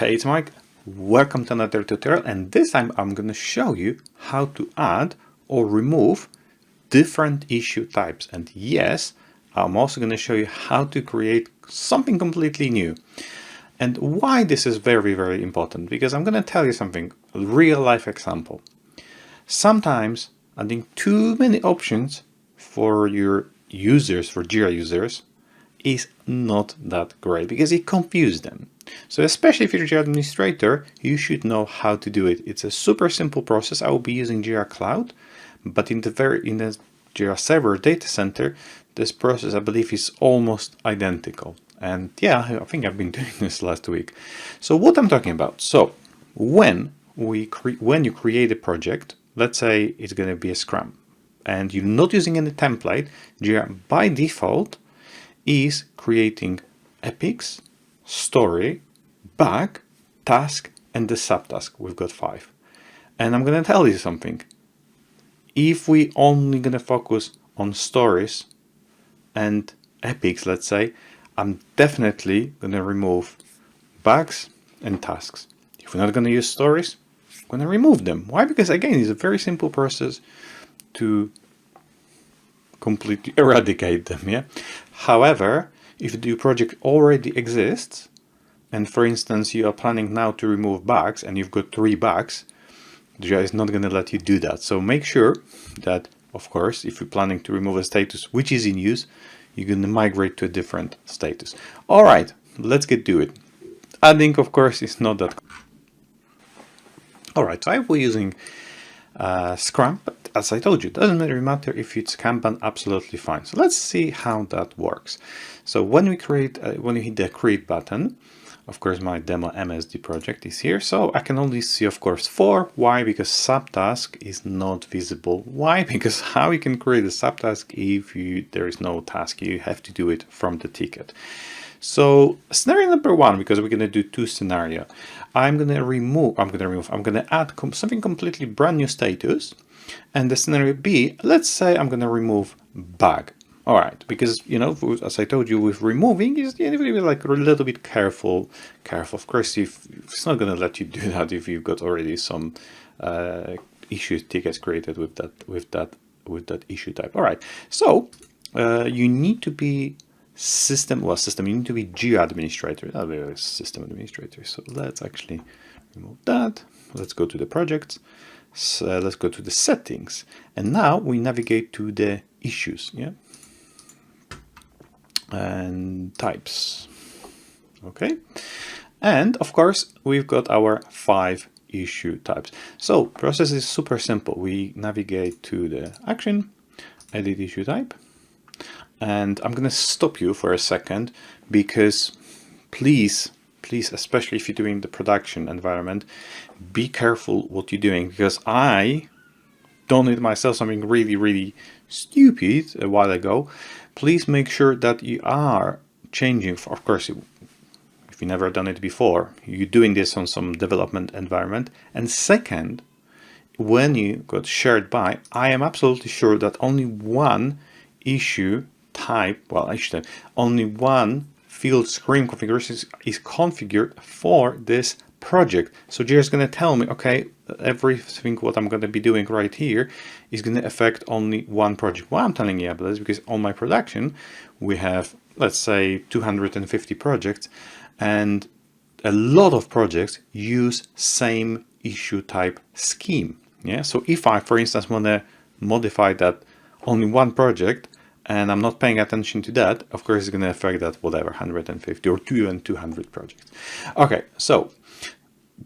Hey, it's Mike. Welcome to another tutorial, and this time I'm going to show you how to add or remove different issue types. And yes, I'm also going to show you how to create something completely new. And why this is very, very important, because I'm going to tell you something, a real life example. Sometimes adding too many options for your users, for Jira users, is not that great because it confuses them. So especially if you're a Jira administrator, you should know how to do it. It's a super simple process. I will be using Jira Cloud, but in the Jira Server data center, this process I believe is almost identical. And yeah, I think I've been doing this last week. So what I'm talking about. So when you create a project, let's say it's going to be a Scrum, and you're not using any template, Jira by default is creating epics, story, bug, task, and the subtask. We've got 5. And I'm going to tell you something. If we only going to focus on stories and epics, let's say, I'm definitely going to remove bugs and tasks. If we're not going to use stories, I'm going to remove them. Why? Because again, it's a very simple process to completely eradicate them. Yeah. However, if the project already exists, and for instance, you are planning now to remove bugs and you've got 3 bugs, Jira is not going to let you do that. So make sure that, of course, if you're planning to remove a status which is in use, you're going to migrate to a different status. All right, let's get to it. Adding, of course, is not that. All right, so I will be using Scrum, but as I told you, it doesn't really matter if it's Kanban, absolutely fine. So let's see how that works. So when we when you hit the create button, of course, my demo MSD project is here. So I can only see, of course, 4. Why? Because subtask is not visible. Why? Because how you can create a subtask if there is no task, you have to do it from the ticket. So scenario number 1, because we're going to do 2 scenarios. I'm going to add something completely brand new status. And the scenario B, let's say I'm going to remove bug. All right, because, you know, as I told you, with removing, is like a little bit careful. Of course, if it's not going to let you do that if you've got already some issue tickets created with that issue type. All right, so you need to be you need to be Jira administrator, not a system administrator. So let's actually remove that. Let's go to the projects. So let's go to the settings, and now we navigate to the issues. Yeah. And types. Okay. And of course, we've got our 5 issue types. So process is super simple. We navigate to the action, edit issue type. And I'm going to stop you for a second because please, especially if you're doing the production environment, be careful what you're doing, because I done it myself, something really, really stupid a while ago. Please make sure that you are changing, of course, if you've never done it before, you're doing this on some development environment. And second, when you got shared by, I am absolutely sure that only one issue type, only one field screen configuration is configured for this project. So Jira is going to tell me, okay, everything what I'm going to be doing right here is going to affect only one project. Why I'm telling you about this, because on my production we have, let's say, 250 projects, and a lot of projects use same issue type scheme. Yeah. So if I, for instance, want to modify that only one project and I'm not paying attention to that, of course it's going to affect that whatever 150 or 200 projects. Okay, so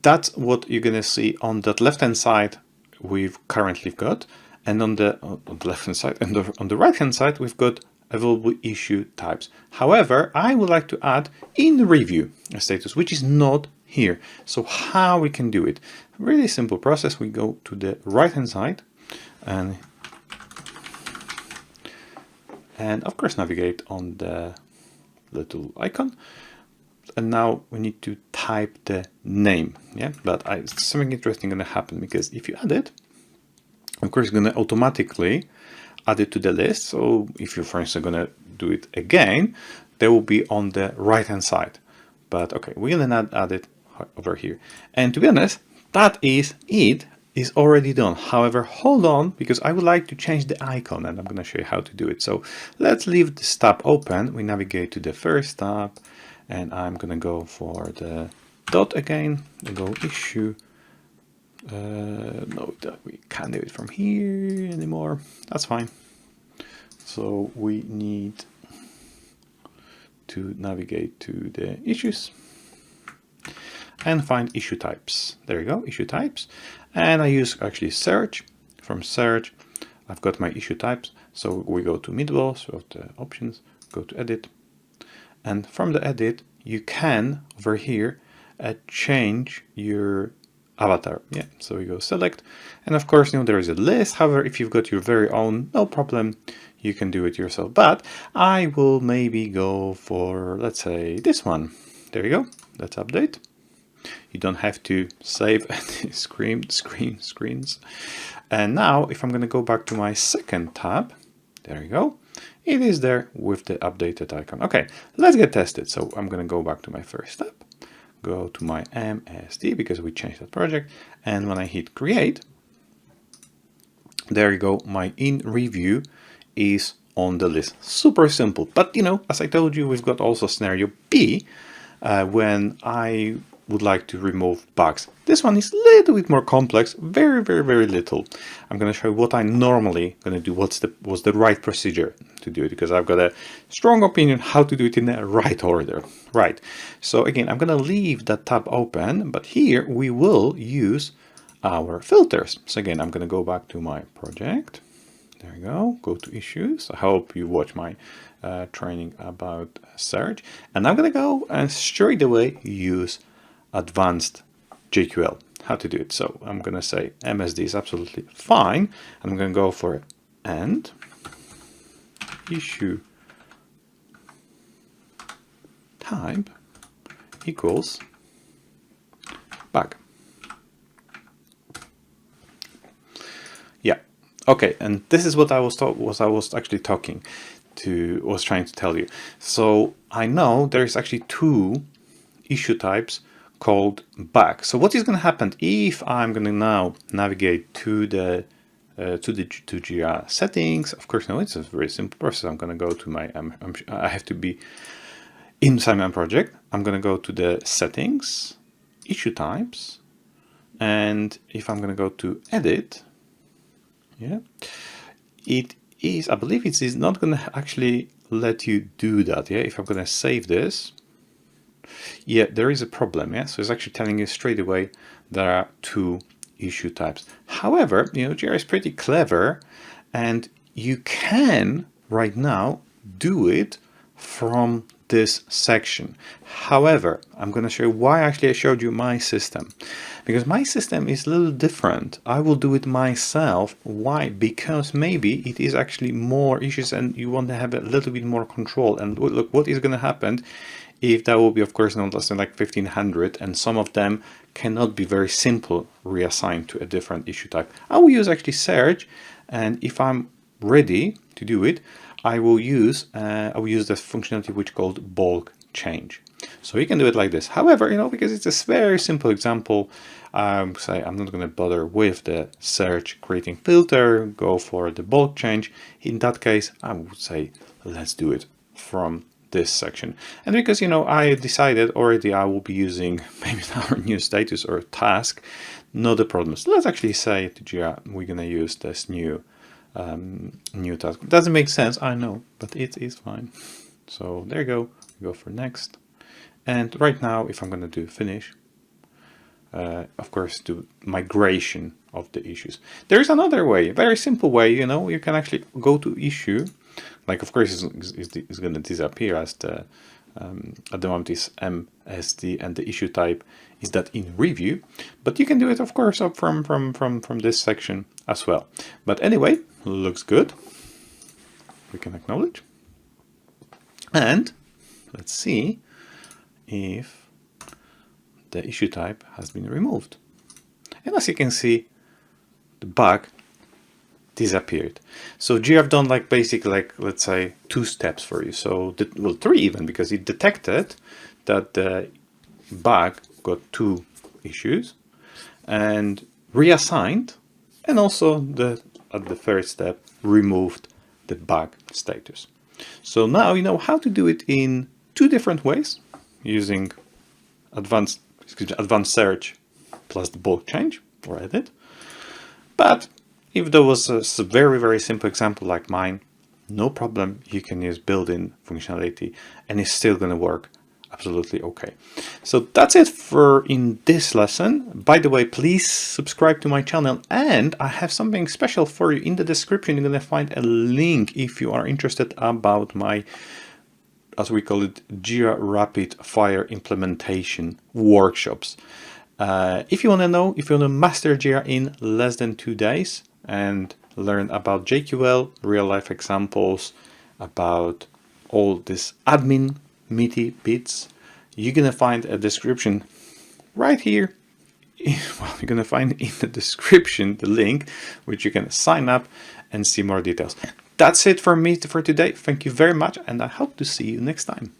that's what you're going to see on that left-hand side we've currently got, and on the left-hand side and on the right-hand side we've got available issue types. However, I would like to add in review a status which is not here. So how we can do it? Really simple process. We go to the right-hand side and of course navigate on the little icon. And now we need to type the name. Yeah, but something interesting going to happen, because if you add it, of course, it's going to automatically add it to the list. So if you're, for instance, going to do it again, they will be on the right hand side. But okay, we're going to add it over here. And to be honest, that is it. Is already done. However, hold on, because I would like to change the icon, and I'm going to show you how to do it. So let's leave this tab open. We navigate to the first tab, and I'm going to go for the dot again, and go issue. No, we can't do it from here anymore. That's fine. So we need to navigate to the issues and find issue types. There you go, issue types. And I use actually search. From search, I've got my issue types. So we go to middle, so the options, go to edit. And from the edit, you can, over here, change your avatar. Yeah, so we go select. And of course, there is a list. However, if you've got your very own, no problem, you can do it yourself. But I will maybe go for, let's say, this one. There you go. Let's update. You don't have to save any screens. And now if I'm going to go back to my second tab, there you go. It is there with the updated icon. Okay, let's get tested. So I'm going to go back to my first tab, go to my MSD because we changed that project. And when I hit create, there you go. My in review is on the list. Super simple. But as I told you, we've got also scenario B when I would like to remove bugs. This one is a little bit more complex, very little. I'm going to show you what I normally going to do, what's the right procedure to do it, because I've got a strong opinion how to do it in the right order. Right. So again, I'm going to leave that tab open, but here we will use our filters. So again, I'm going to go back to my project. There you go. Go to issues. I hope you watch my training about search. And I'm going to go and straight away use advanced JQL, how to do it. So I'm going to say MSD is absolutely fine. I'm going to go for and issue type equals bug. Yeah. Okay. And this is what I was actually trying to tell you. So I know there is actually two issue types called bug. So what is going to happen if I'm going to now navigate to the to Jira settings? Of course, no, it's a very simple process. I'm going to go to my I have to be inside my project. I'm going to go to the settings, issue types, and if I'm going to go to edit, yeah, it is, I believe it is not going to actually let you do that. Yeah, if I'm going to save this. Yeah, there is a problem. Yeah, so it's actually telling you straight away there are two issue types. However, Jira is pretty clever, and you can right now do it from this section. However, I'm going to show you why actually I showed you my system, because my system is a little different. I will do it myself. Why? Because maybe it is actually more issues and you want to have a little bit more control. And look, what is going to happen if that will be, of course, no less than like 1500, and some of them cannot be very simple reassigned to a different issue type. I will use actually search, and if I'm ready to do it, I will use this functionality which called bulk change. So you can do it like this. However, because it's a very simple example, say I'm not going to bother with the search creating filter, go for the bulk change. In that case, I would say let's do it from this section. And because I decided already I will be using maybe our new status or task, not a problem. So let's actually say to Jira we're going to use this new task. It doesn't make sense, I know, but it is fine. So there you go. We go for next. And right now, if I'm going to do finish, of course, do migration of the issues. There is another way, a very simple way. You can actually go to issue. Like, of course, it's going to disappear as the at the moment is MSD, and the issue type is that in review. But you can do it, of course, up from this section as well. But anyway, looks good. We can acknowledge, and let's see if the issue type has been removed. And as you can see, the bug disappeared. So Jira have done like basically let's say 2 steps for you. So well, 3 even, because it detected that the bug got 2 issues and reassigned, and also at the third step removed the bug status. So now you know how to do it in 2 different ways using advanced search plus the bulk change or edit. But if there was a very, very simple example like mine, no problem, you can use built-in functionality and it's still going to work absolutely okay. So that's it for in this lesson. By the way, please subscribe to my channel, and I have something special for you. In the description, you're going to find a link if you are interested about my, as we call it, Jira Rapid Fire implementation workshops. If you want to know, if you want to master Jira in less than 2 days and learn about JQL, real life examples, about all this admin meaty bits, you're gonna find a description right here. Well, you're gonna find in the description the link which you can sign up and see more details. That's it for me for today. Thank you very much, and I hope to see you next time.